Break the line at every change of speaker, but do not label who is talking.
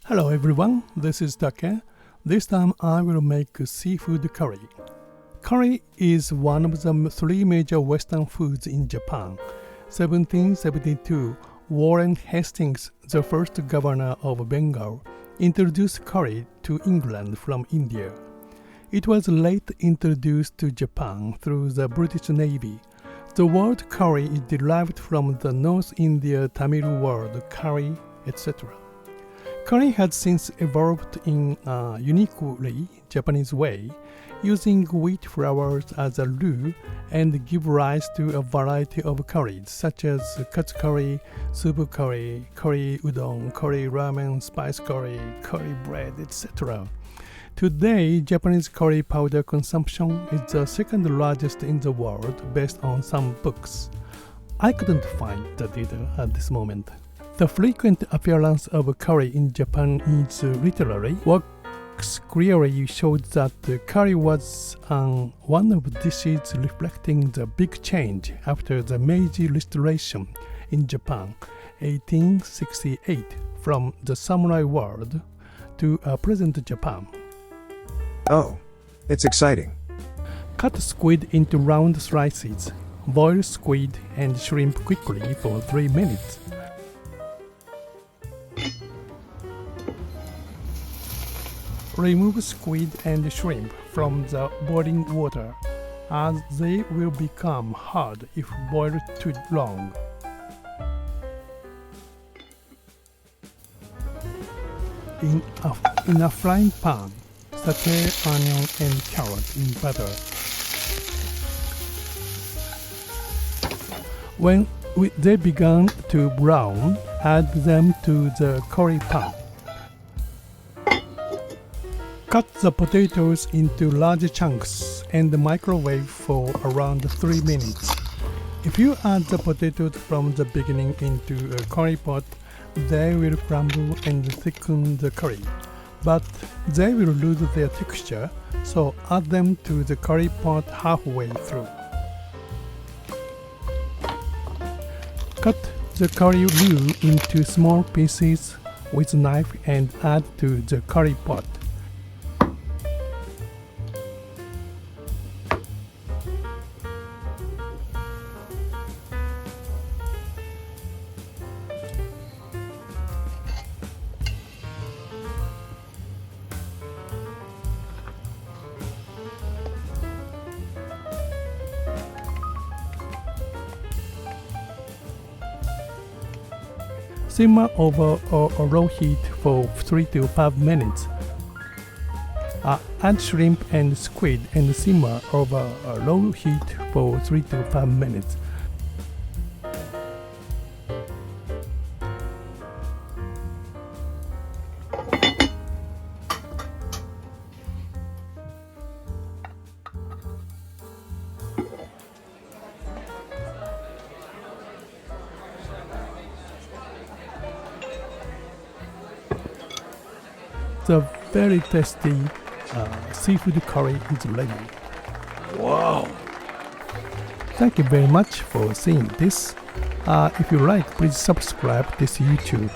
Hello everyone, this is Take. This time I will make seafood curry. Curry is one of the three major Western foods in Japan. 1772, Warren Hastings, the first governor of Bengal, introduced curry to England from India. It was later introduced to Japan through the British Navy. The word curry is derived from the North India Tamil word curry, etc. Curry has since evolved in a uniquely Japanese way, using wheat flours as a roux and give rise to a variety of curries such as katsu curry, soup curry, curry udon, curry ramen, spice curry, curry bread, etc. Today, Japanese curry powder consumption is the second largest in the world based on some books. I couldn't find the data at this moment. The frequent appearance of curry in Japanese literary works clearly showed that curry was one of the dishes reflecting the big change after the Meiji Restoration in Japan, 1868, from the samurai world to present Japan.
Oh, it's exciting.
Cut squid into round slices. Boil squid and shrimp quickly for 3 minutes. Remove squid and shrimp from the boiling water, as they will become hard if boiled too long. In a frying pan, saute onion and carrot in butter. When they begin to brown, add them to the curry pan. Cut the potatoes into large chunks and microwave for around 3 minutes. If you add the potatoes from the beginning into a curry pot, they will crumble and thicken the curry, but they will lose their texture, so add them to the curry pot halfway through. Cut the curry roux into small pieces with a knife and add to the curry pot. Simmer over a low heat for 3 to 5 minutes. Add shrimp and squid and simmer over a low heat for 3 to 5 minutes. The very tasty seafood curry is ready. Wow! Thank you very much for seeing this. If you like, please subscribe this YouTube.